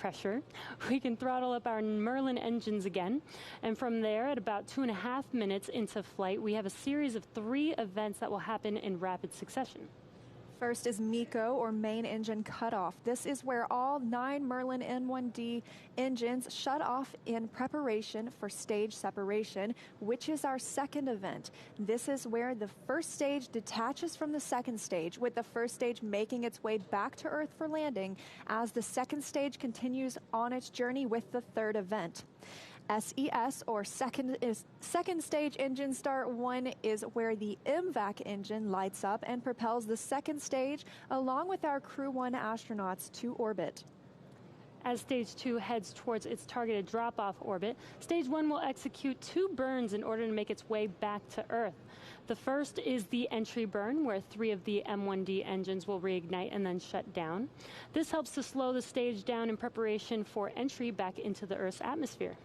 pressure. We can throttle up our Merlin engines again. And from there, at about 2.5 minutes into flight, we have a series of 3 events that will happen in rapid succession. First is MECO, or main engine cutoff. This is where all 9 Merlin N1D engines shut off in preparation for stage separation, which is our second event. This is where the first stage detaches from the second stage, with the first stage making its way back to Earth for landing as the second stage continues on its journey with the third event. SES, or second stage engine start 1, is where the MVAC engine lights up and propels the second stage along with our Crew 1 astronauts to orbit. As Stage 2 heads towards its targeted drop-off orbit, Stage 1 will execute 2 burns in order to make its way back to Earth. The first is the entry burn, where 3 of the M1D engines will reignite and then shut down. This helps to slow the stage down in preparation for entry back into the Earth's atmosphere.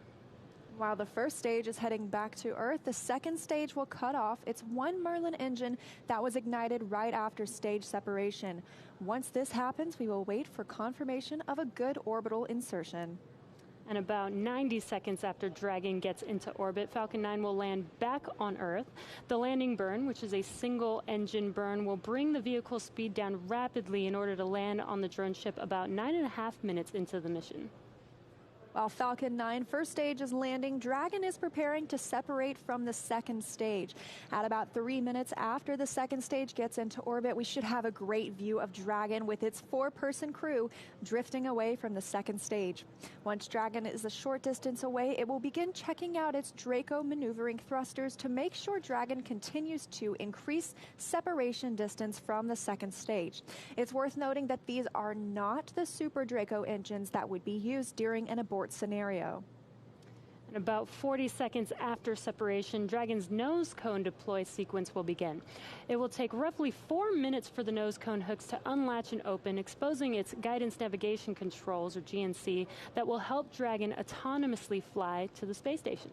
While the first stage is heading back to Earth, the second stage will cut off its 1 Merlin engine that was ignited right after stage separation. Once this happens, we will wait for confirmation of a good orbital insertion. And about 90 seconds after Dragon gets into orbit, Falcon 9 will land back on Earth. The landing burn, which is a single engine burn, will bring the vehicle's speed down rapidly in order to land on the drone ship about 9.5 minutes into the mission. While Falcon 9 first stage is landing, Dragon is preparing to separate from the second stage. At about 3 minutes after the second stage gets into orbit, we should have a great view of Dragon with its 4-person crew drifting away from the second stage. Once Dragon is a short distance away, it will begin checking out its Draco maneuvering thrusters to make sure Dragon continues to increase separation distance from the second stage. It's worth noting that these are not the Super Draco engines that would be used during an abort scenario. And about 40 seconds after separation, Dragon's nose cone deploy sequence will begin. It will take roughly 4 minutes for the nose cone hooks to unlatch and open, exposing its guidance navigation controls, or GNC, that will help Dragon autonomously fly to the space station.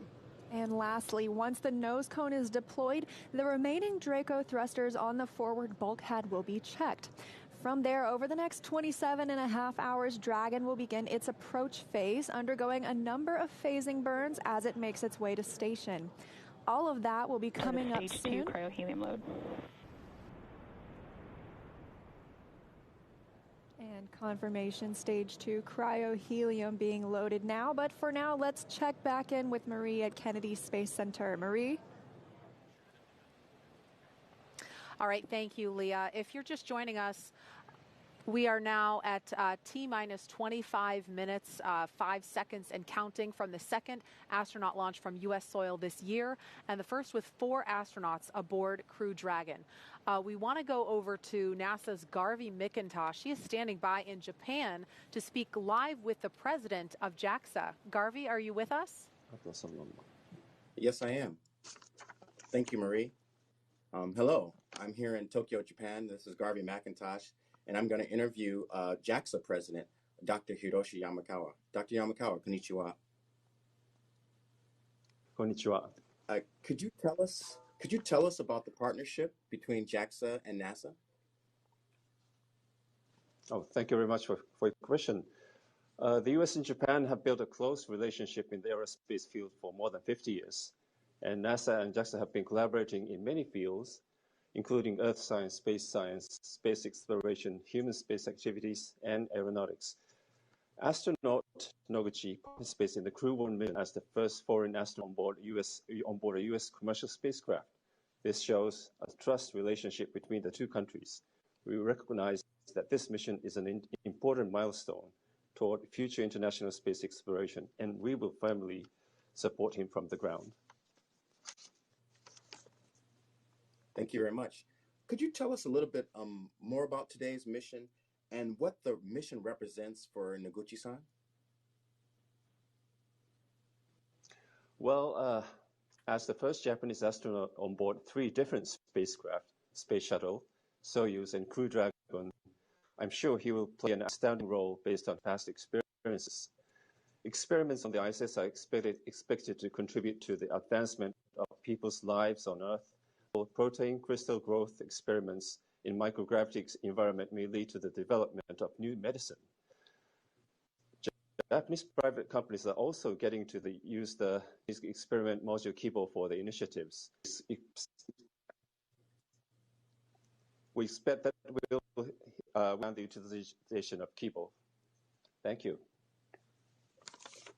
And lastly, once the nose cone is deployed, the remaining Draco thrusters on the forward bulkhead will be checked. From there, over the next 27.5 hours, Dragon will begin its approach phase, undergoing a number of phasing burns as it makes its way to station. All of that will be coming up soon. Stage 2 cryo-helium load. And confirmation, Stage 2 cryo-helium being loaded now. But for now, let's check back in with Marie at Kennedy Space Center. Marie? All right, thank you, Leah. If you're just joining us, we are now at T-minus 25 minutes, 5 seconds and counting from the second astronaut launch from U.S. soil this year, and the first with 4 astronauts aboard Crew Dragon. We want to go over to NASA's Garvey McIntosh. She is standing by in Japan to speak live with the president of JAXA. Garvey, are you with us? Yes, I am. Thank you, Marie. Hello, I'm here in Tokyo, Japan. This is Garvey McIntosh, and I'm going to interview JAXA President, Dr. Hiroshi Yamakawa. Dr. Yamakawa, konnichiwa. Konnichiwa. Could you tell us about the partnership between JAXA and NASA? Oh, thank you very much for your question. The U.S. and Japan have built a close relationship in the aerospace field for more than 50 years. And NASA and JAXA have been collaborating in many fields, including earth science, space exploration, human space activities, and aeronautics. Astronaut Noguchi participates in the Crew 1 mission as the first foreign astronaut on board a U.S. commercial spacecraft. This shows a trust relationship between the two countries. We recognize that this mission is an important milestone toward future international space exploration, and we will firmly support him from the ground. Thank you very much. Could you tell us a little bit more about today's mission and what the mission represents for Noguchi-san? Well, as the first Japanese astronaut on board 3 different spacecraft, Space Shuttle, Soyuz, and Crew Dragon, I'm sure he will play an outstanding role based on past experiences. Experiments on the ISS are expected to contribute to the advancement of people's lives on Earth. Protein crystal growth experiments in microgravity environment may lead to the development of new medicine. Japanese private companies are also getting to use the experiment module Kibo for the initiatives. We expect that we'll round the utilization of Kibo. Thank you.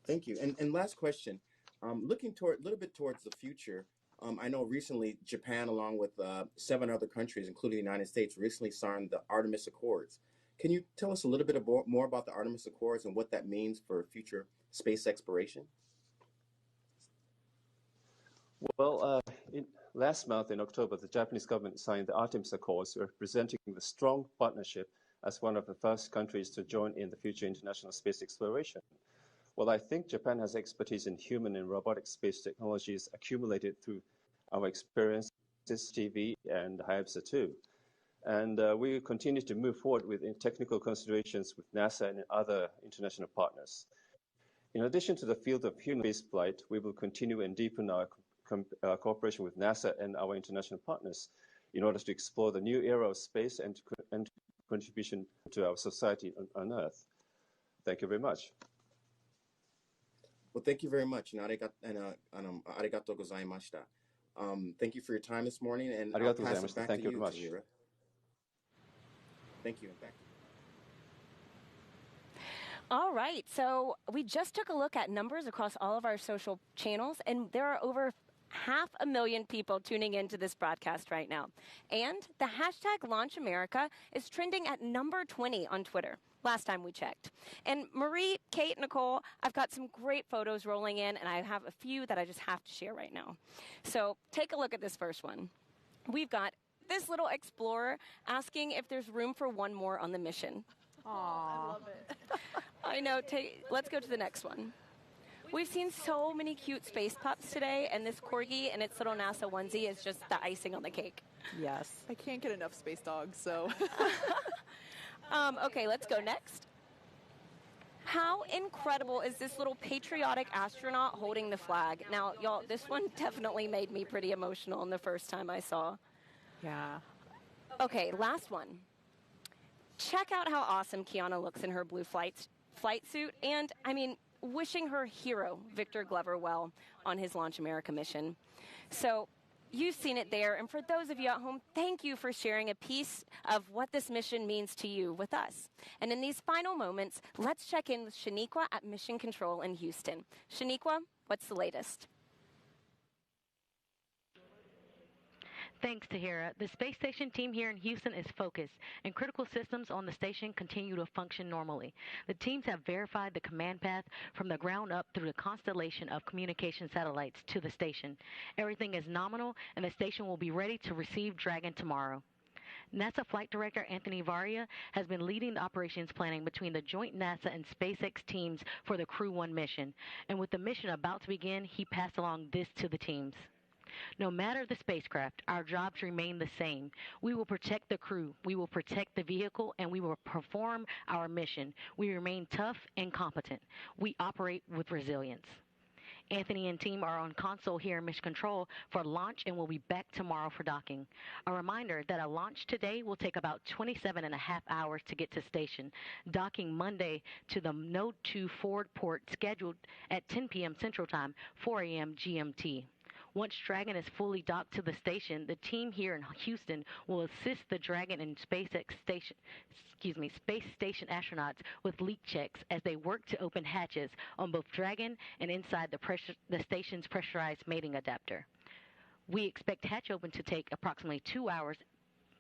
Thank you. And last question, looking a little bit towards the future, I know recently Japan, along with 7 other countries, including the United States, recently signed the Artemis Accords. Can you tell us a little bit more about the Artemis Accords and what that means for future space exploration? Well, last month in October, the Japanese government signed the Artemis Accords, representing the strong partnership as one of the first countries to join in the future international space exploration. Well, I think Japan has expertise in human and robotic space technologies accumulated through our experiences, TV and Hayabusa 2. And we continue to move forward with technical considerations with NASA and other international partners. In addition to the field of human spaceflight, we will continue and deepen our cooperation with NASA and our international partners in order to explore the new era of space and contribution to our society on Earth. Thank you very much. Well, thank you very much. Arigatou gozaimashita. Thank you for your time this morning, and I'll pass it back to you, Tamira. Thank you, and back to you. All right, so we just took a look at numbers across all of our social channels, and there are over 500,000 people tuning into this broadcast right now. And the hashtag #LaunchAmerica is trending at number 20 on Twitter, last time we checked. And Marie, Kate, Nicole, I've got some great photos rolling in, and I have a few that I just have to share right now. So take a look at this first one. We've got this little explorer asking if there's room for one more on the mission. Aww. I love it. I know. Let's go to the next one. We've seen so many cute space pups today, and this corgi and its little NASA onesie is just the icing on the cake. Yes. I can't get enough space dogs, so. Okay, let's go next. How incredible is this little patriotic astronaut holding the flag? Now, y'all, this one definitely made me pretty emotional the first time I saw. Yeah. Okay, last one. Check out how awesome Kiana looks in her blue flight suit, and, I mean, wishing her hero, Victor Glover, well on his Launch America mission. So you've seen it there, and for those of you at home, thank you for sharing a piece of what this mission means to you with us. And in these final moments, let's check in with Shaniqua at Mission Control in Houston. Shaniqua, what's the latest? Thanks, Tahira. The space station team here in Houston is focused, and critical systems on the station continue to function normally. The teams have verified the command path from the ground up through the constellation of communication satellites to the station. Everything is nominal, and the station will be ready to receive Dragon tomorrow. NASA Flight Director Anthony Varia has been leading the operations planning between the joint NASA and SpaceX teams for the Crew 1 mission. And with the mission about to begin, he passed along this to the teams. No matter the spacecraft, our jobs remain the same. We will protect the crew, we will protect the vehicle, and we will perform our mission. We remain tough and competent. We operate with resilience. Anthony and team are on console here in Mission Control for launch and will be back tomorrow for docking. A reminder that a launch today will take about 27.5 hours to get to station. Docking Monday to the Node 2 forward port scheduled at 10 p.m. Central Time, 4 a.m. GMT. Once Dragon is fully docked to the station, the team here in Houston will assist the Dragon and space station astronauts with leak checks as they work to open hatches on both Dragon and inside the station's pressurized mating adapter. We expect hatch open to take approximately 2 hours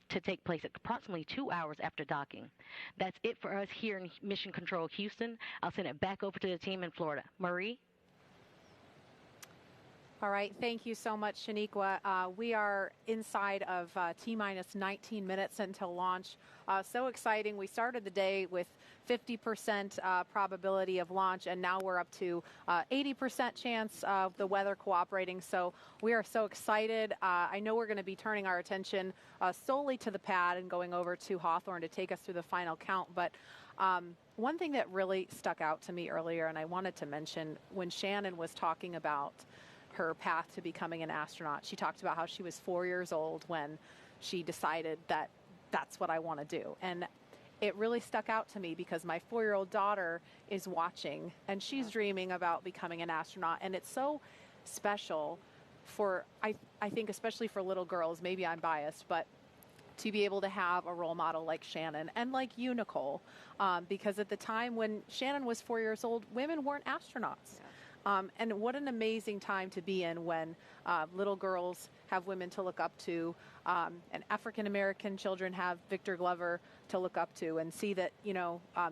after docking. That's it for us here in Mission Control Houston. I'll send it back over to the team in Florida. Marie? All right, thank you so much, Shaniqua. We are inside of T-minus 19 minutes until launch. So exciting. We started the day with 50% probability of launch, and now we're up to 80% chance of the weather cooperating. So we are so excited. I know we're going to be turning our attention solely to the pad and going over to Hawthorne to take us through the final count. But one thing that really stuck out to me earlier, and I wanted to mention, when Shannon was talking about her path to becoming an astronaut, she talked about how she was 4 years old when she decided that that's what I want to do. And it really stuck out to me because my 4-year-old daughter is watching and she's dreaming about becoming an astronaut. And it's so special for, I think, especially for little girls, maybe I'm biased, but to be able to have a role model like Shannon and like you, Nicole, because at the time when Shannon was 4 years old, women weren't astronauts. And what an amazing time to be in when little girls have women to look up to, and African-American children have Victor Glover to look up to and see that,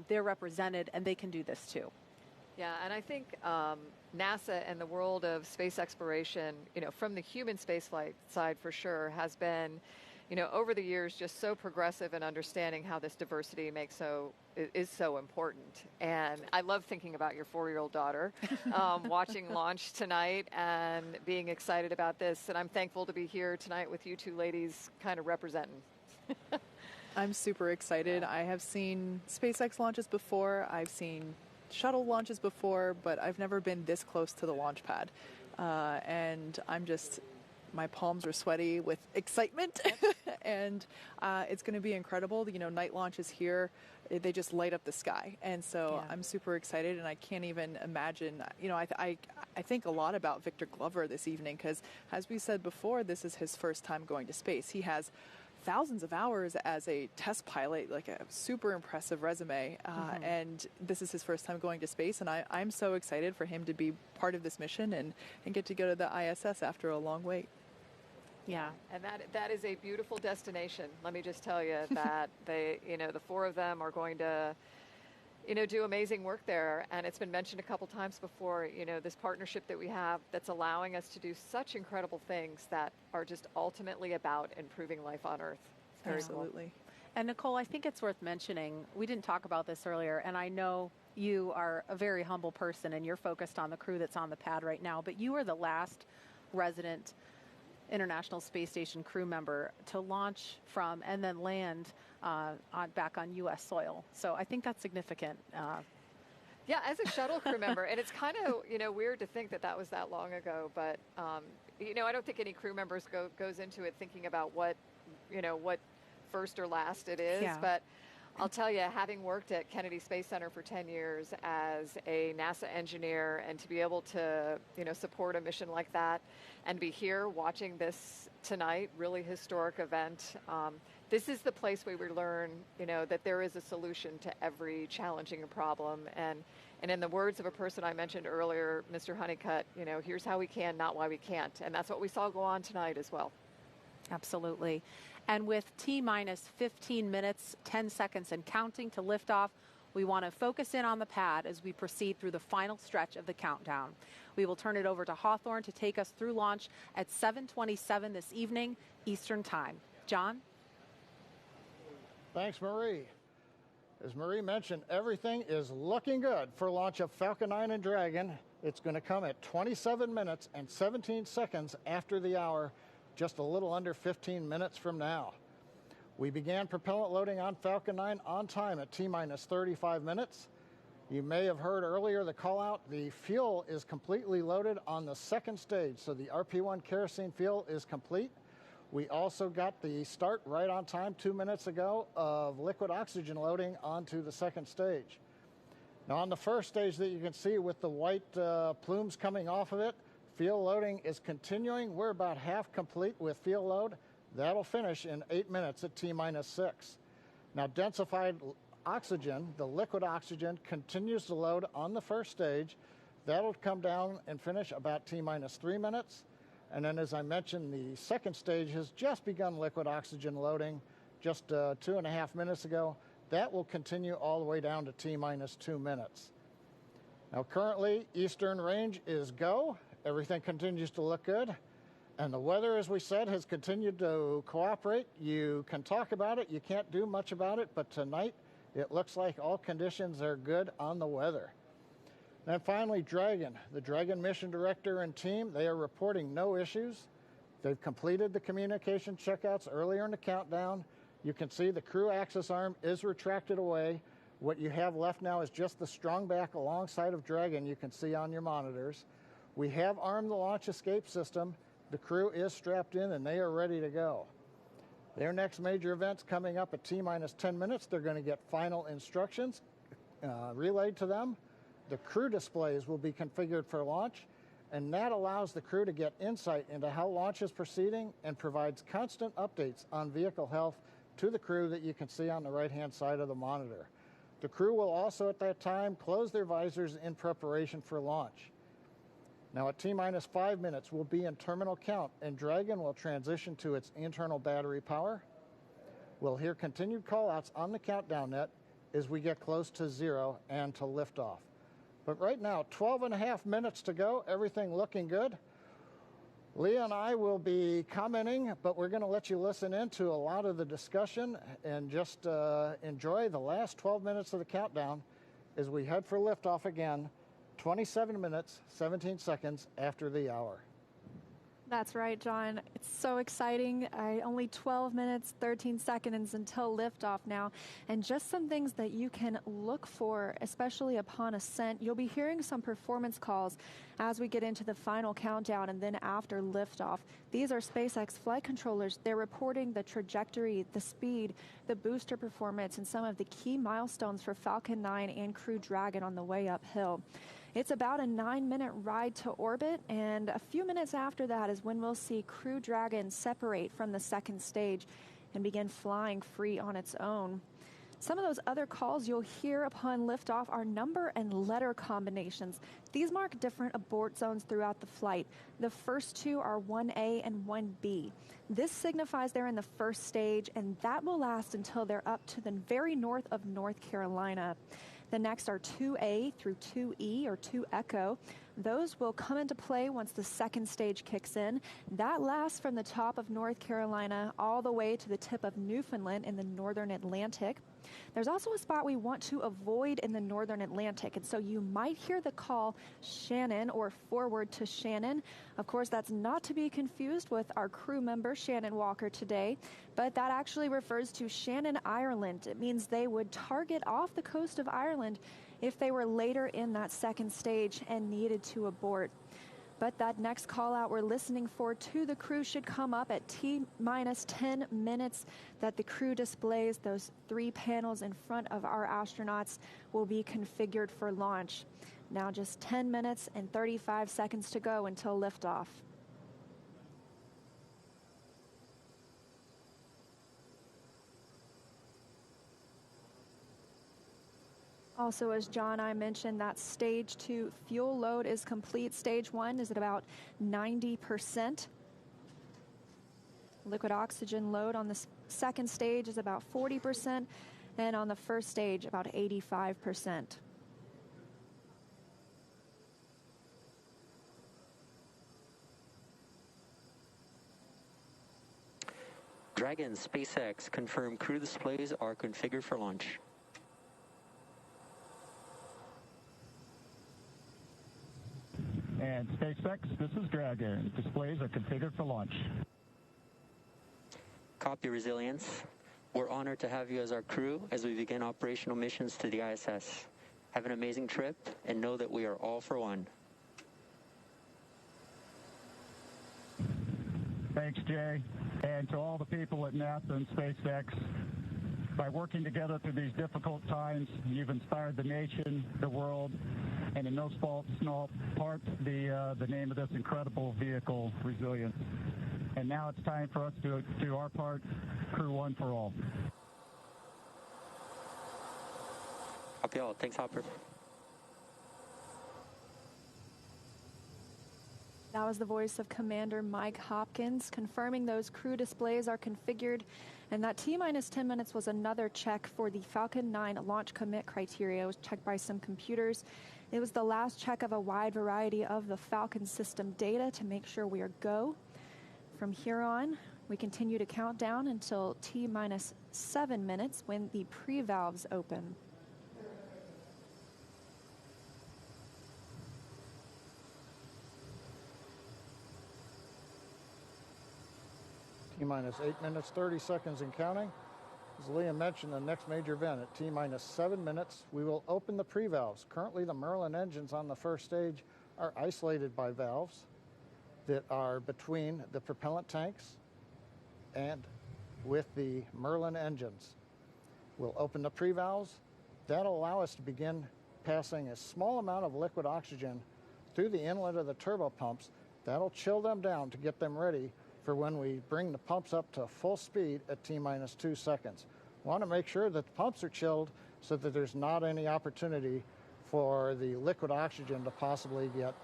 they're represented and they can do this too. Yeah, and I think NASA and the world of space exploration, from the human spaceflight side for sure, has been, over the years just so progressive in understanding how this diversity is so important. And I love thinking about your 4-year-old daughter watching launch tonight and being excited about this. And I'm thankful to be here tonight with you two ladies kind of representing. I'm super excited. I have seen SpaceX launches before. I've seen shuttle launches before, but I've never been this close to the launch pad. And my palms are sweaty with excitement. And it's going to be incredible. Night launches here, they just light up the sky. And so I'm super excited, and I can't even imagine. I think a lot about Victor Glover this evening because, as we said before, this is his first time going to space. He has thousands of hours as a test pilot, like a super impressive resume, and this is his first time going to space, and I'm so excited for him to be part of this mission and get to go to the ISS after a long wait. Yeah, and that is a beautiful destination. Let me just tell you that the 4 of them are going to, do amazing work there. And it's been mentioned a couple times before, this partnership that we have that's allowing us to do such incredible things that are just ultimately about improving life on Earth. Absolutely. Cool. And Nicole, I think it's worth mentioning, we didn't talk about this earlier, and I know you are a very humble person and you're focused on the crew that's on the pad right now, but you are the last resident International Space Station crew member to launch from and then land back on U.S. soil. So I think that's significant. Yeah, as a shuttle crew member, and it's kind of weird to think that was that long ago, but I don't think any crew members goes into it thinking about what first or last it is. Yeah. But I'll tell you, having worked at Kennedy Space Center for 10 years as a NASA engineer, and to be able to support a mission like that and be here watching this tonight, really historic event, this is the place where we learn that there is a solution to every challenging problem. And in the words of a person I mentioned earlier, Mr. Honeycutt, here's how we can, not why we can't. And that's what we saw go on tonight as well. Absolutely. And with T-minus 15 minutes, 10 seconds and counting to liftoff, we want to focus in on the pad as we proceed through the final stretch of the countdown. We will turn it over to Hawthorne to take us through launch at 7:27 this evening, Eastern Time. John? Thanks, Marie. As Marie mentioned, everything is looking good for launch of Falcon 9 and Dragon. It's going to come at 27 minutes and 17 seconds after the hour, just a little under 15 minutes from now. We began propellant loading on Falcon 9 on time at T-minus 35 minutes. You may have heard earlier the call out. The fuel is completely loaded on the second stage, so the RP-1 kerosene fuel is complete. We also got the start right on time 2 minutes ago of liquid oxygen loading onto the second stage. Now on the first stage that you can see with the white plumes coming off of it, fuel loading is continuing. We're about half complete with fuel load. That'll finish in 8 minutes at T-minus 6. Now densified oxygen, the liquid oxygen, continues to load on the first stage. That'll come down and finish about T-minus 3 minutes. And then, as I mentioned, the second stage has just begun liquid oxygen loading just 2.5 minutes ago. That will continue all the way down to T-minus 2 minutes. Now, currently, Eastern Range is go. Everything continues to look good. And the weather, as we said, has continued to cooperate. You can talk about it. You can't do much about it. But tonight, it looks like all conditions are good on the weather. Then finally, Dragon. The Dragon mission director and team, they are reporting no issues. They've completed the communication checkouts earlier in the countdown. You can see the crew access arm is retracted away. What you have left now is just the strong back alongside of Dragon you can see on your monitors. We have armed the launch escape system. The crew is strapped in and they are ready to go. Their next major event's coming up at T-minus 10 minutes. They're going to get final instructions relayed to them. The crew displays will be configured for launch, and that allows the crew to get insight into how launch is proceeding and provides constant updates on vehicle health to the crew that you can see on the right-hand side of the monitor. The crew will also at that time close their visors in preparation for launch. Now at T-minus 5 minutes, we'll be in terminal count, and Dragon will transition to its internal battery power. We'll hear continued call-outs on the countdown net as we get close to 0 and to liftoff. But right now, 12 and a half minutes to go, everything looking good. Leah and I will be commenting, but we're going to let you listen into a lot of the discussion and just enjoy the last 12 minutes of the countdown as we head for liftoff again, 27 minutes, 17 seconds after the hour. That's right, John. It's so exciting. Only 12 minutes, 13 seconds until liftoff now. And just some things that you can look for, especially upon ascent. You'll be hearing some performance calls as we get into the final countdown and then after liftoff. These are SpaceX flight controllers. They're reporting the trajectory, the speed, the booster performance, and some of the key milestones for Falcon 9 and Crew Dragon on the way uphill. It's about a 9-minute ride to orbit, and a few minutes after that is when we'll see Crew Dragon separate from the second stage and begin flying free on its own. Some of those other calls you'll hear upon liftoff are number and letter combinations. These mark different abort zones throughout the flight. The first two are 1A and 1B. This signifies they're in the first stage, and that will last until they're up to the very north of North Carolina. The next are 2A through 2E or 2 Echo. Those will come into play once the second stage kicks in. That lasts from the top of North Carolina all the way to the tip of Newfoundland in the northern Atlantic. There's also a spot we want to avoid in the northern Atlantic, and so you might hear the call Shannon or forward to Shannon. Of course, that's not to be confused with our crew member Shannon Walker today, but that actually refers to Shannon, Ireland. It means they would target off the coast of Ireland if they were later in that second stage and needed to abort. But that next call out we're listening for to the crew should come up at T-minus 10 minutes that the crew displays. Those 3 panels in front of our astronauts will be configured for launch. Now just 10 minutes and 35 seconds to go until liftoff. Also, as John and I mentioned, that stage 2 fuel load is complete. Stage 1 is at about 90%. Liquid oxygen load on the second stage is about 40%, and on the first stage, about 85%. Dragon, SpaceX, confirm crew displays are configured for launch. And SpaceX, this is Dragon. Displays are configured for launch. Copy, Resilience. We're honored to have you as our crew as we begin operational missions to the ISS. Have an amazing trip and know that we are all for one. Thanks, Jay. And to all the people at NASA and SpaceX, by working together through these difficult times, you've inspired the nation, the world, and in no small part, the name of this incredible vehicle, Resilience. And now it's time for us to do our part, Crew One for all. Copy all. Thanks, Hopper. That was the voice of Commander Mike Hopkins confirming those crew displays are configured. And that T-minus 10 minutes was another check for the Falcon 9 launch commit criteria. It was checked by some computers. It was the last check of a wide variety of the Falcon system data to make sure we are go. From here on, we continue to count down until T-minus 7 minutes when the pre-valves open. T-minus 8 minutes, 30 seconds and counting. As Liam mentioned, the next major event at T-minus 7 minutes, we will open the pre-valves. Currently, the Merlin engines on the first stage are isolated by valves that are between the propellant tanks and with the Merlin engines. We'll open the pre-valves. That'll allow us to begin passing a small amount of liquid oxygen through the inlet of the turbo pumps. That'll chill them down to get them ready for when we bring the pumps up to full speed at T-minus 2 seconds. We want to make sure that the pumps are chilled so that there's not any opportunity for the liquid oxygen to possibly get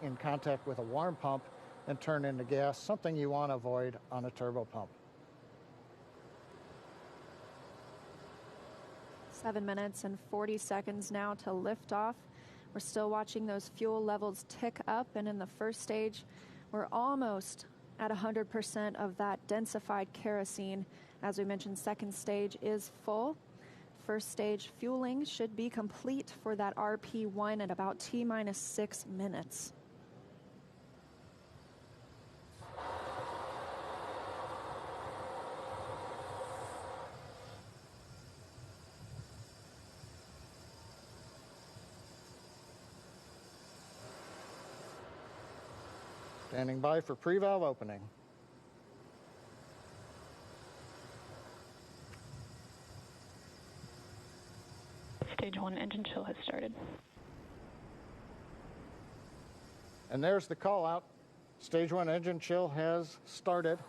in contact with a warm pump and turn into gas, something you want to avoid on a turbo pump. 7 minutes and 40 seconds now to lift off. We're still watching those fuel levels tick up, and in the first stage, we're almost at 100% of that densified kerosene. As we mentioned, second stage is full. First stage fueling should be complete for that RP1 at about T-minus 6 minutes. Standing by for pre-valve opening. Stage 1 engine chill has started. And there's the call out. Stage 1 engine chill has started.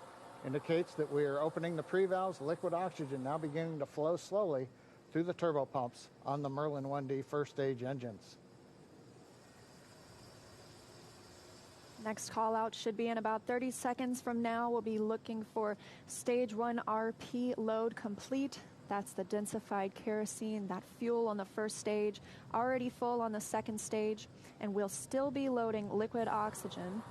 Indicates that we are opening the pre-valves. Liquid oxygen now beginning to flow slowly through the turbo pumps on the Merlin 1D first stage engines. Next call out should be in about 30 seconds from now. We'll be looking for stage 1 RP load complete. That's the densified kerosene, that fuel on the first stage, already full on the second stage, and we'll still be loading liquid oxygen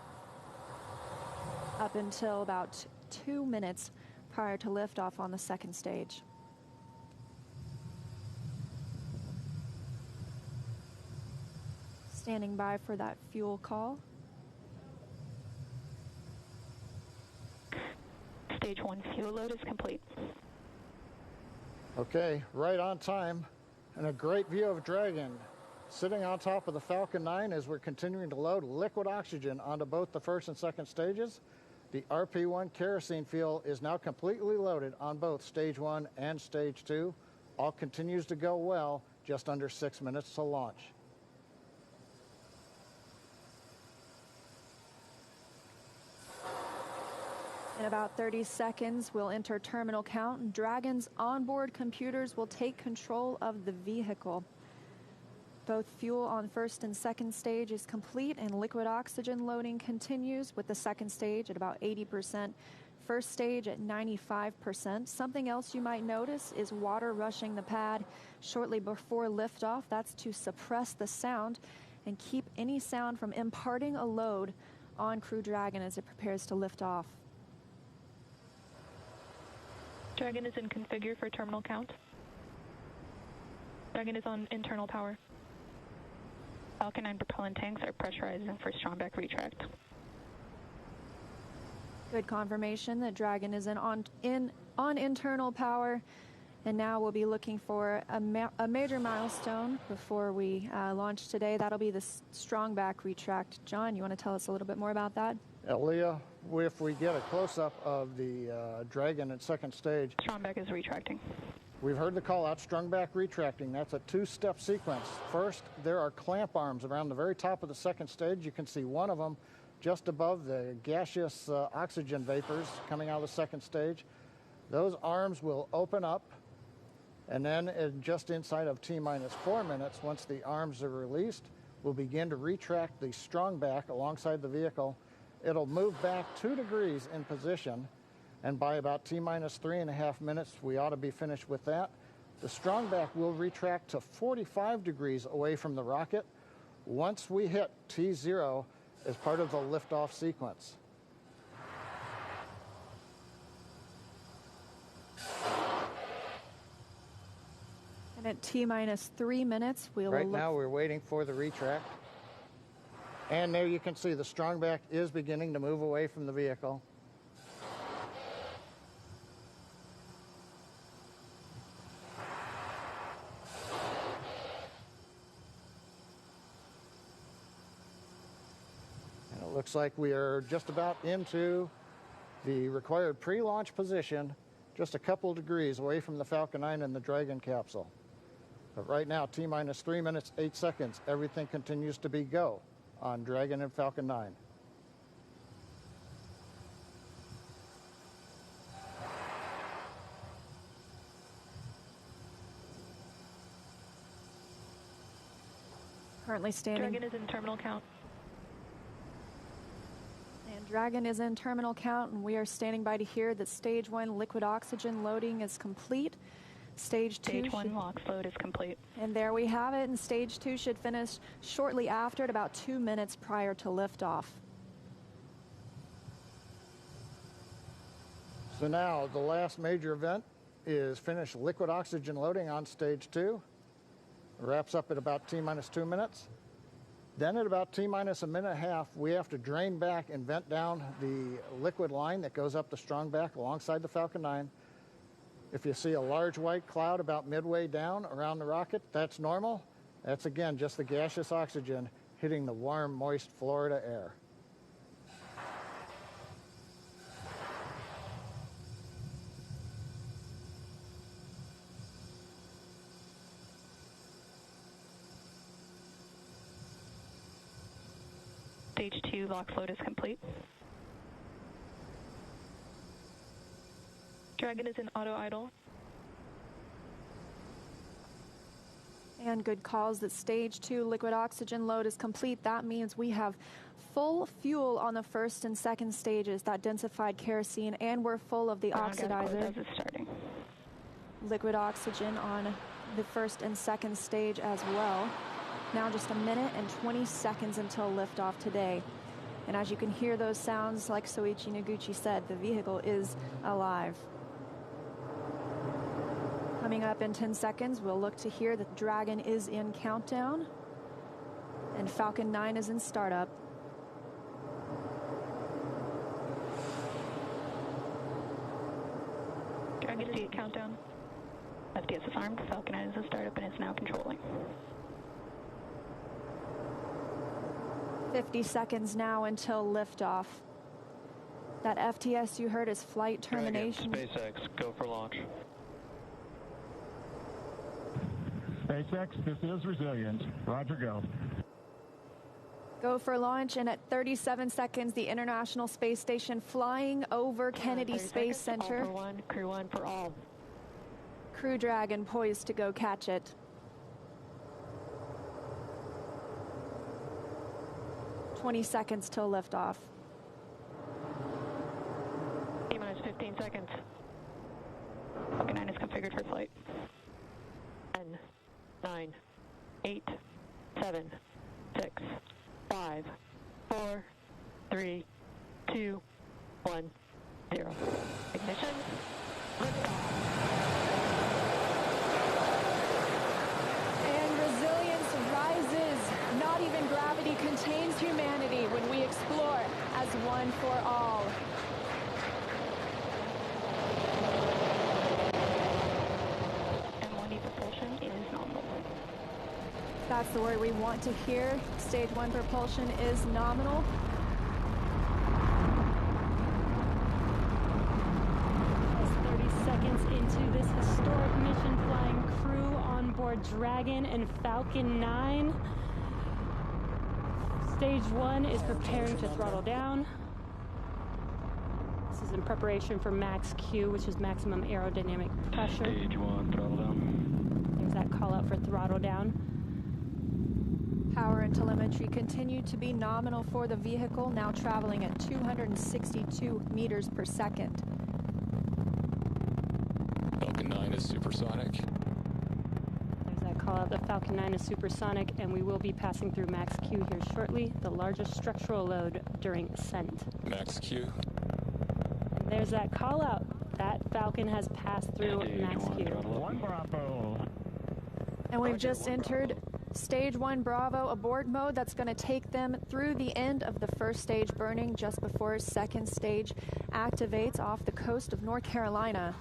up until about 2 minutes prior to liftoff on the second stage. Standing by for that fuel call. Stage 1 fuel load is complete. Okay, right on time, and a great view of Dragon sitting on top of the Falcon 9 as we're continuing to load liquid oxygen onto both the first and second stages. The RP1 kerosene fuel is now completely loaded on both stage 1 and stage 2. All continues to go well, just under 6 minutes to launch. In about 30 seconds, we'll enter terminal count. Dragon's onboard computers will take control of the vehicle. Both fuel on first and second stage is complete, and liquid oxygen loading continues with the second stage at about 80%, first stage at 95%. Something else you might notice is water rushing the pad shortly before liftoff. That's to suppress the sound and keep any sound from imparting a load on Crew Dragon as it prepares to lift off. Dragon is in configure for terminal count. Dragon is on internal power. Falcon 9 propellant tanks are pressurizing for strongback retract. Good confirmation that Dragon is on internal power. And now we'll be looking for a major milestone before we launch today. That'll be the strongback retract. John, you want to tell us a little bit more about that? Leah, if we get a close-up of the Dragon at second stage. Strongback is retracting. We've heard the call out, strongback retracting. That's a two-step sequence. First, there are clamp arms around the very top of the second stage. You can see one of them just above the gaseous oxygen vapors coming out of the second stage. Those arms will open up, and then just inside of T-minus 4 minutes, once the arms are released, we'll begin to retract the strongback alongside the vehicle. It'll move back 2 degrees in position, and by about T-minus 3.5 minutes, we ought to be finished with that. The strongback will retract to 45 degrees away from the rocket once we hit T0 as part of the liftoff sequence. And at T-minus 3 minutes, we'll Right now, we're waiting for the retract. And there you can see the strongback is beginning to move away from the vehicle. And it looks like we are just about into the required pre-launch position just a couple degrees away from the Falcon 9 and the Dragon capsule. But right now, T-minus 3 minutes, 8 seconds. Everything continues to be go on Dragon and Falcon 9. Currently standing. Dragon is in terminal count. And Dragon is in terminal count, and we are standing by to hear that Stage 1 liquid oxygen loading is complete. Stage 1 LOX load is complete. And there we have it, and Stage 2 should finish shortly after at about 2 minutes prior to liftoff. So now the last major event is finished liquid oxygen loading on Stage 2. It wraps up at about T-minus 2 minutes. Then at about T-minus a minute and a half, we have to drain back and vent down the liquid line that goes up the strong back alongside the Falcon 9. If you see a large white cloud about midway down around the rocket, that's normal. That's, again, just the gaseous oxygen hitting the warm, moist Florida air. Stage 2 LOX load is complete. Dragon is in auto idle. And good calls that Stage 2 liquid oxygen load is complete. That means we have full fuel on the first and second stages, that densified kerosene, and we're full of the oxidizer. Liquid oxygen on the first and second stage as well. Now just a minute and 20 seconds until liftoff today. And as you can hear those sounds, like Soichi Noguchi said, the vehicle is alive. Coming up in 10 seconds, we'll look to hear that Dragon is in countdown and Falcon 9 is in startup. Dragon is in countdown. FTS is armed. Falcon 9 is in startup and is now controlling. 50 seconds now until liftoff. That FTS you heard is flight termination. Dragon, SpaceX, go for launch. SpaceX, this is Resilient. Roger, go. Go for launch, and at 37 seconds, the International Space Station flying over Kennedy Space Center. All for one, Crew 1 for all. Crew Dragon poised to go catch it. 20 seconds till liftoff. T-minus 15 seconds. Falcon 9 is configured for flight. 10, 9, 8, 7, 6, 5, 4, 3, 2, 1, 0. Ignition. Liftoff. And resilience rises. Not even gravity contains humanity when we explore as one for all. M1D propulsion is nominal. That's the word we want to hear. Stage 1 propulsion is nominal. As 30 seconds into this historic mission, flying crew on board Dragon and Falcon 9. Stage 1 is preparing to throttle down. This is in preparation for max Q, which is maximum aerodynamic pressure. Stage 1, throttle down. There's that call out for throttle down. Power and telemetry continue to be nominal for the vehicle, now traveling at 262 meters per second. Falcon 9 is supersonic. There's that call out. The Falcon 9 is supersonic, and we will be passing through max Q here shortly, the largest structural load during ascent. Max Q. And there's that call out. That Falcon has passed through max Q. 1 Bravo. And we've just entered Stage 1 Bravo abort mode. That's going to take them through the end of the first stage burning just before second stage activates off the coast of North Carolina.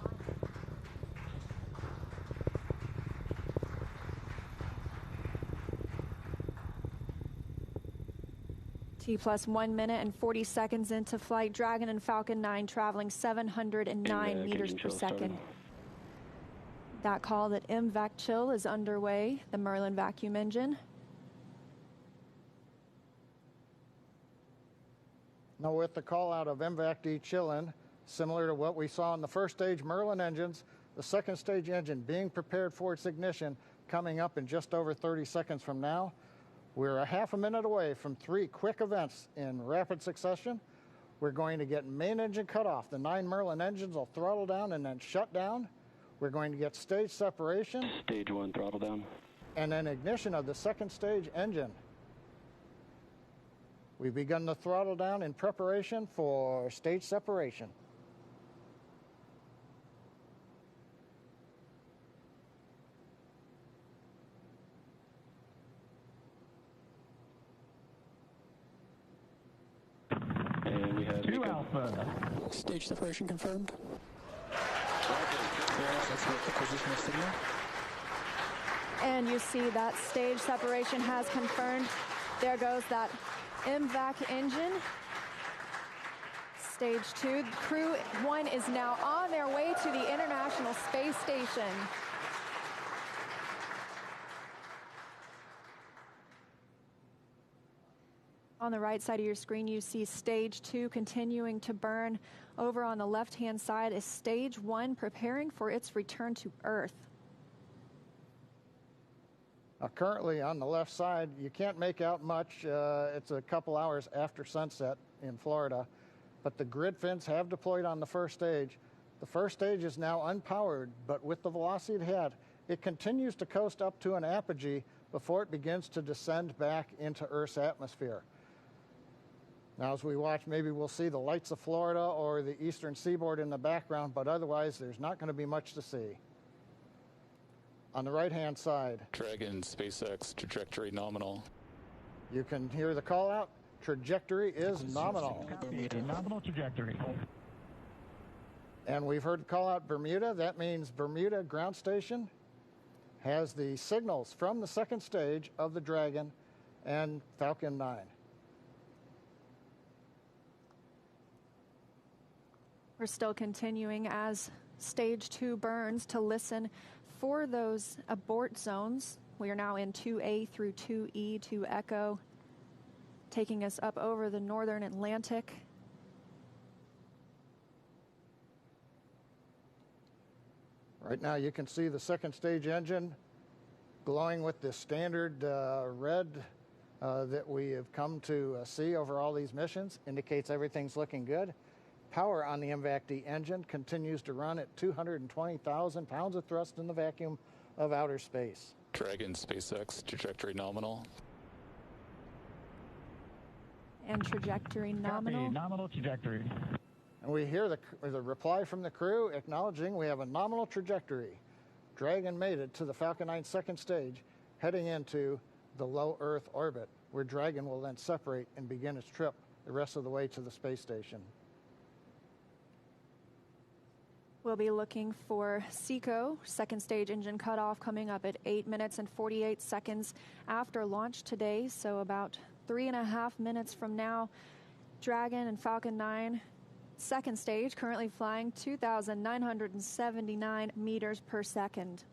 T+1 minute and 40 seconds into flight. Dragon and Falcon 9 traveling 709 meters per second. That call that MVAC chill is underway, the Merlin vacuum engine. Now with the call out of MVAC-D chill-in, similar to what we saw in the first stage Merlin engines, the second stage engine being prepared for its ignition coming up in just over 30 seconds from now. We're a half a minute away from 3 quick events in rapid succession. We're going to get main engine cutoff. The 9 Merlin engines will throttle down and then shut down. We're going to get stage separation. Stage 1 throttle down. And then ignition of the second stage engine. We've begun the throttle down in preparation for stage separation. And we have 2 Alpha. Stage separation confirmed. That's what the position of signal. And you see that stage separation has confirmed. There goes that MVAC engine. Stage 2. Crew 1 is now on their way to the International Space Station. On the right side of your screen, you see stage 2 continuing to burn. Over on the left-hand side is stage 1 preparing for its return to Earth. Currently on the left side, you can't make out much. It's a couple hours after sunset in Florida, but the grid fins have deployed on the first stage. The first stage is now unpowered, but with the velocity it had, it continues to coast up to an apogee before it begins to descend back into Earth's atmosphere. Now, as we watch, maybe we'll see the lights of Florida or the eastern seaboard in the background, but otherwise there's not going to be much to see. On the right-hand side, Dragon, SpaceX, trajectory nominal. You can hear the call out. Trajectory is nominal. Nominal trajectory. And we've heard the call out Bermuda. That means Bermuda ground station has the signals from the second stage of the Dragon and Falcon 9. We're still continuing as stage 2 burns to listen for those abort zones. We are now in 2A through 2E to Echo, taking us up over the northern Atlantic. Right now you can see the second stage engine glowing with the standard red that we have come to see over all these missions. Indicates everything's looking good. Power on the MVAC-D engine continues to run at 220,000 pounds of thrust in the vacuum of outer space. Dragon, SpaceX, trajectory nominal. And trajectory nominal. Copy, nominal trajectory. And we hear the reply from the crew acknowledging we have a nominal trajectory. Dragon made it to the Falcon 9 second stage, heading into the low Earth orbit, where Dragon will then separate and begin its trip the rest of the way to the space station. We'll be looking for SECO, second stage engine cutoff, coming up at 8 minutes and 48 seconds after launch today. So about 3.5 minutes from now, Dragon and Falcon 9, second stage, currently flying 2,979 meters per second.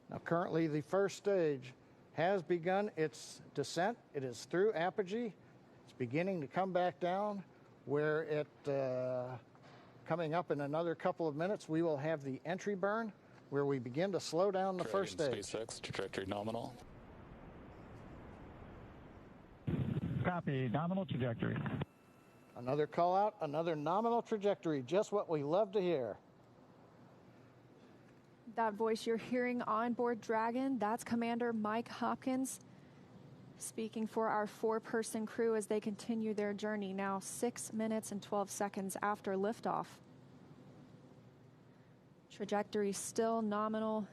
Now currently the first stage has begun its descent. It is through apogee. It's beginning to come back down where it... Coming up in another couple of minutes, we will have the entry burn, where we begin to slow down the first stage. SpaceX, trajectory nominal. Copy, nominal trajectory. Another call out, another nominal trajectory, just what we love to hear. That voice you're hearing on board Dragon, that's Commander Mike Hopkins, speaking for our 4-person crew as they continue their journey now 6 minutes and 12 seconds after liftoff. Trajectory still nominal.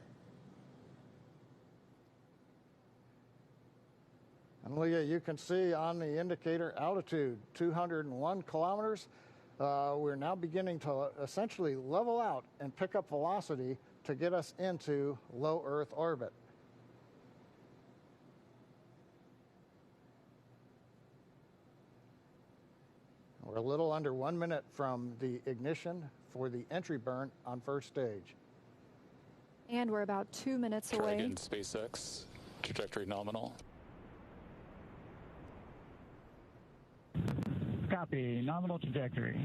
And Leah, you can see on the indicator altitude, 201 kilometers. We're now beginning to essentially level out and pick up velocity to get us into low Earth orbit. a little under 1 minute from the ignition for the entry burn on first stage. And we're about 2 minutes away. Dragon SpaceX, trajectory nominal. Copy, nominal trajectory.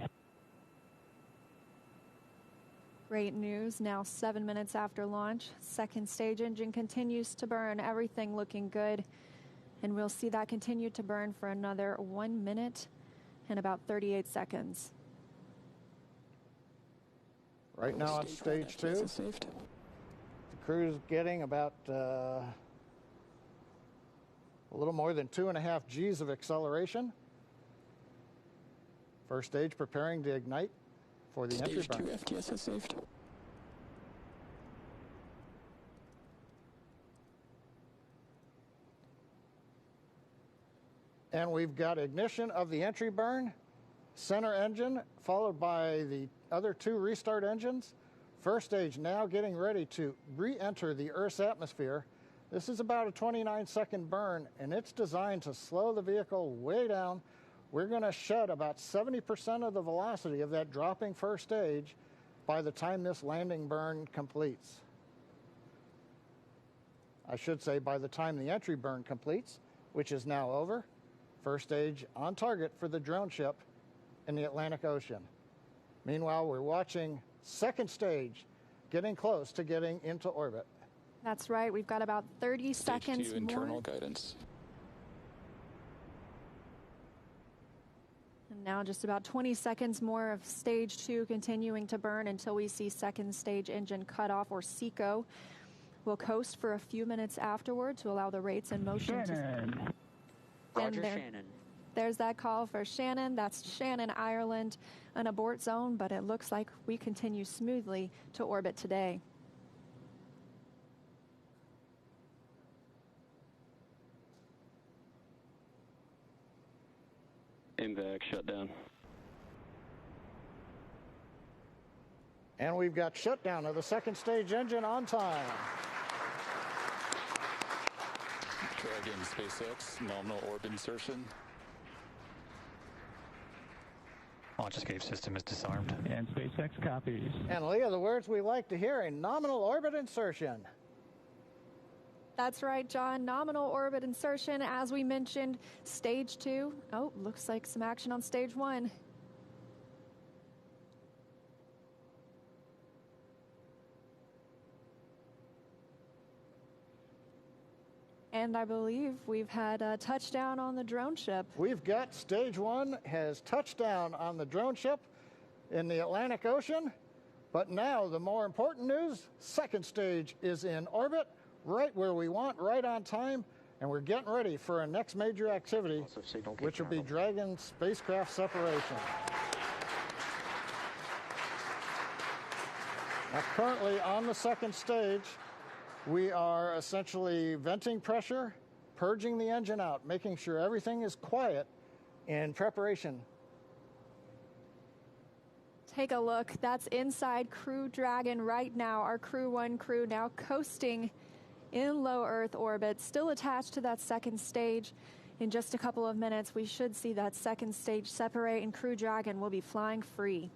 Great news. Now 7 minutes after launch, second stage engine continues to burn. Everything looking good. And we'll see that continue to burn for another 1 minute and about 38 seconds. Right now on stage 2, the crew's getting about a little more than 2.5 G's of acceleration. First stage preparing to ignite for the entry burn. Stage 2 FTS saved. And we've got ignition of the entry burn, center engine, followed by the other 2 restart engines. First stage now getting ready to re-enter the Earth's atmosphere. This is about a 29-second burn, and it's designed to slow the vehicle way down. We're going to shed about 70% of the velocity of that dropping first stage by the time this landing burn completes. I should say by the time the entry burn completes, which is now over. First stage on target for the drone ship in the Atlantic Ocean. Meanwhile, we're watching second stage getting close to getting into orbit. That's right. We've got about 30 seconds more. Internal guidance. And now just about 20 seconds more of stage 2 continuing to burn until we see second stage engine cutoff, or SECO. We'll coast for a few minutes afterward to allow the rates in motion to... Roger, Shannon. There's that call for Shannon. That's Shannon, Ireland, an abort zone, but it looks like we continue smoothly to orbit today. MVAC shutdown. And we've got shutdown of the second stage engine on time. Dragon SpaceX, nominal orbit insertion. Launch escape system is disarmed. And SpaceX copies. And Leah, the words we like to hear, a nominal orbit insertion. That's right, John. Nominal orbit insertion, as we mentioned, stage 2. Oh, looks like some action on stage 1. And I believe we've had a touchdown on the drone ship. We've got stage 1 has touched down on the drone ship in the Atlantic Ocean. But now the more important news, second stage is in orbit, right where we want, right on time. And we're getting ready for our next major activity, which will be Dragon spacecraft separation. Now, currently on the second stage, we are essentially venting pressure, purging the engine out, making sure everything is quiet in preparation. Take a look. That's inside Crew Dragon right now. Our Crew 1 crew now coasting in low Earth orbit, still attached to that second stage. In just a couple of minutes, we should see that second stage separate, and Crew Dragon will be flying free.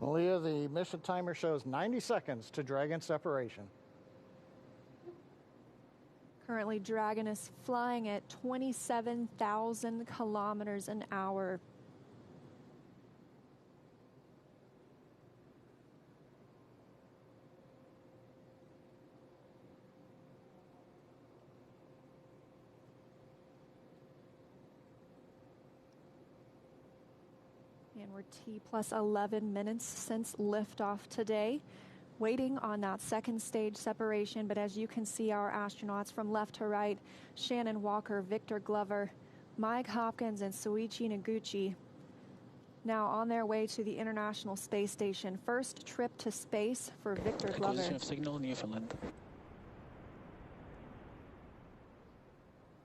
Leah, the mission timer shows 90 seconds to Dragon separation. Currently, Dragon is flying at 27,000 kilometers an hour. And we're T plus 11 minutes since liftoff today, waiting on that second stage separation. But as you can see, our astronauts from left to right, Shannon Walker, Victor Glover, Mike Hopkins, and Soichi Noguchi, now on their way to the International Space Station. First trip to space for Victor Glover. Acquisition of signal in Newfoundland.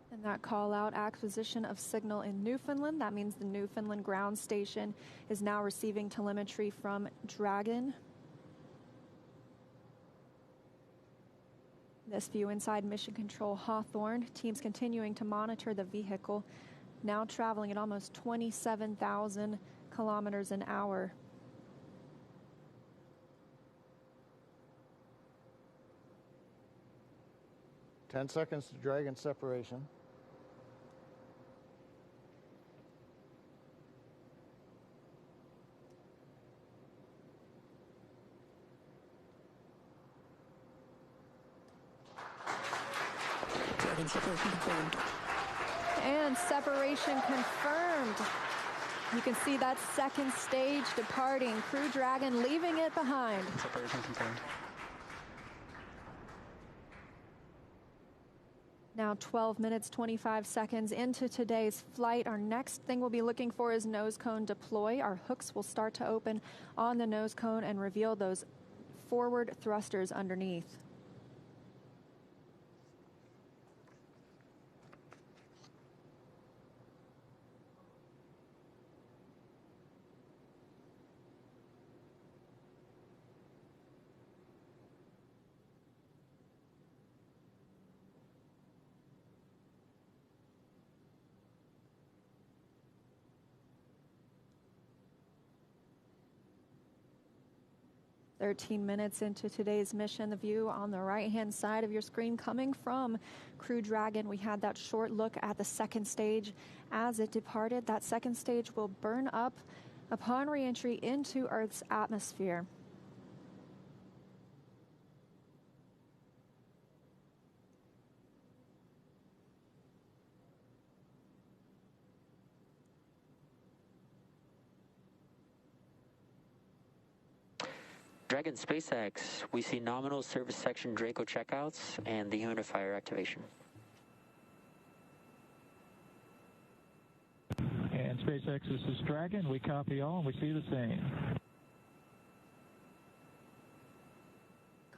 And that call out, acquisition of signal in Newfoundland. That means the Newfoundland ground station is now receiving telemetry from Dragon. This view inside Mission Control Hawthorne. Teams continuing to monitor the vehicle now traveling at almost 27,000 kilometers an hour. Ten seconds to Dragon separation. Dragon separation confirmed. And separation confirmed. You can see that second stage departing. Crew Dragon leaving it behind. Separation confirmed. Now 12 minutes, 25 seconds into today's flight. Our next thing we'll be looking for is nose cone deploy. Our hooks will start to open on the nose cone and reveal those forward thrusters underneath. "13 minutes into today's mission. The view on the right-hand side of your screen coming from Crew Dragon. We had that short look at the second stage as it departed. That second stage will burn up upon re-entry into Earth's atmosphere. Dragon SpaceX, we see nominal service section Draco checkouts and the humidifier activation. And SpaceX, this is Dragon. We copy all, and we see the same.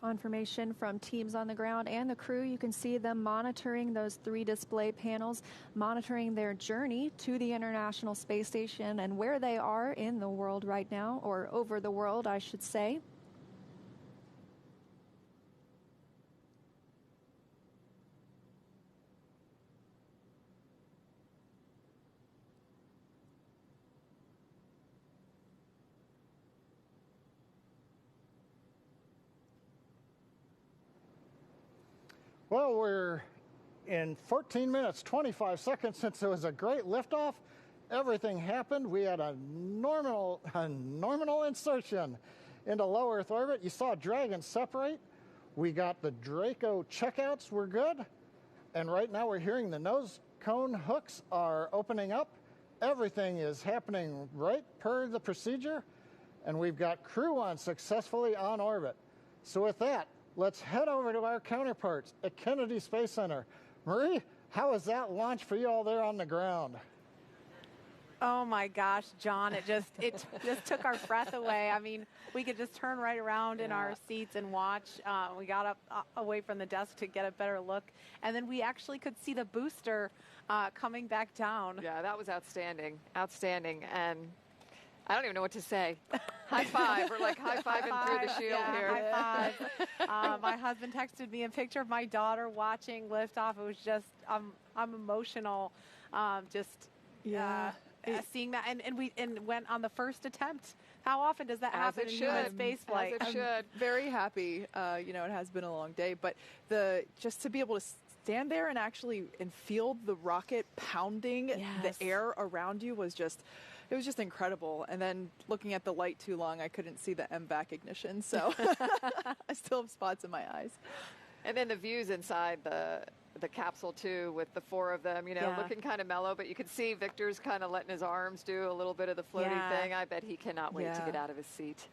Confirmation from teams on the ground and the crew. You can see them monitoring those 3 display panels, monitoring their journey to the International Space Station and where they are in the world right now, or over the world, I should say. Well, we're in 14 minutes, 25 seconds since it was a great liftoff. Everything happened. We had a nominal insertion into low Earth orbit. You saw Dragon separate. We got the Draco checkouts were good. And right now we're hearing the nose cone hooks are opening up. Everything is happening right per the procedure. And we've got Crew 1 successfully on orbit. So with that, let's head over to our counterparts at Kennedy Space Center. Marie, how was that launch for you all there on the ground? Oh my gosh, John, it just took our breath away. I mean, we could just turn right around in our seats and watch. We got up away from the desk to get a better look, and then we actually could see the booster coming back down. Yeah, that was outstanding. Outstanding. And I don't even know what to say. High five. We're like high-fiving through the shield here. High five. My husband texted me a picture of my daughter watching liftoff. It was just, I'm emotional. Seeing that, and we went on the first attempt. How often does that happen in human space flight? I'm very happy. It has been a long day, but just to be able to stand there and actually feel the rocket pounding the air around you was just incredible. And then looking at the light too long, I couldn't see the MVAC ignition, so I still have spots in my eyes. And then the views inside the capsule too, with the 4 of them, looking kind of mellow, but you could see Victor's kind of letting his arms do a little bit of the floating thing. I bet he cannot wait to get out of his seat.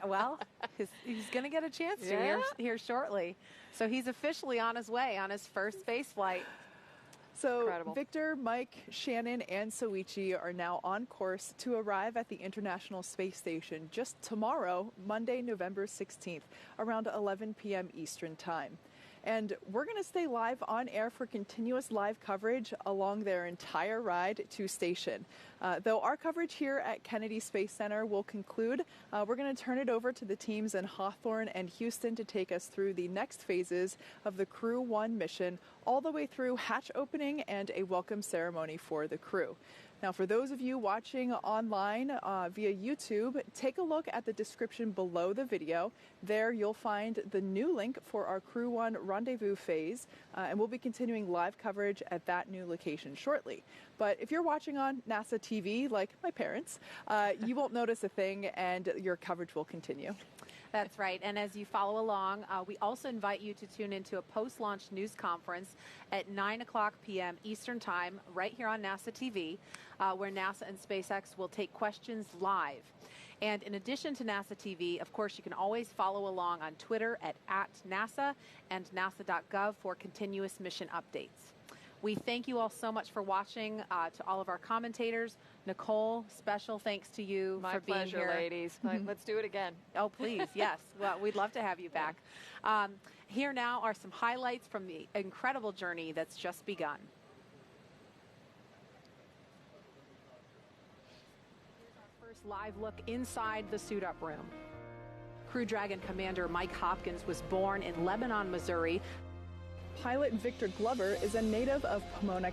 Well, he's going to get a chance to here shortly. So he's officially on his way on his first space flight. So Incredible. Victor, Mike, Shannon, and Soichi are now on course to arrive at the International Space Station just tomorrow, Monday, November 16th, around 11 p.m. Eastern Time. And we're going to stay live on air for continuous live coverage along their entire ride to station. Though our coverage here at Kennedy Space Center will conclude, we're going to turn it over to the teams in Hawthorne and Houston to take us through the next phases of the Crew 1 mission, all the way through hatch opening and a welcome ceremony for the crew. Now, for those of you watching online via YouTube, take a look at the description below the video. There you'll find the new link for our Crew 1 rendezvous phase, and we'll be continuing live coverage at that new location shortly. But if you're watching on NASA TV, like my parents, you won't notice a thing, and your coverage will continue. That's right. And as you follow along, we also invite you to tune into a post-launch news conference at 9 o'clock p.m. Eastern Time, right here on NASA TV, where NASA and SpaceX will take questions live. And in addition to NASA TV, of course, you can always follow along on Twitter at @NASA and nasa.gov for continuous mission updates. We thank you all so much for watching. To all of our commentators, Nicole, special thanks to you My for being pleasure, here. ladies. Let's do it again. Oh, please, yes. Well, we'd love to have you back. Here now are some highlights from the incredible journey that's just begun. Here's our first live look inside the suit-up room. Crew Dragon Commander Mike Hopkins was born in Lebanon, Missouri. Pilot Victor Glover is a native of Pomona,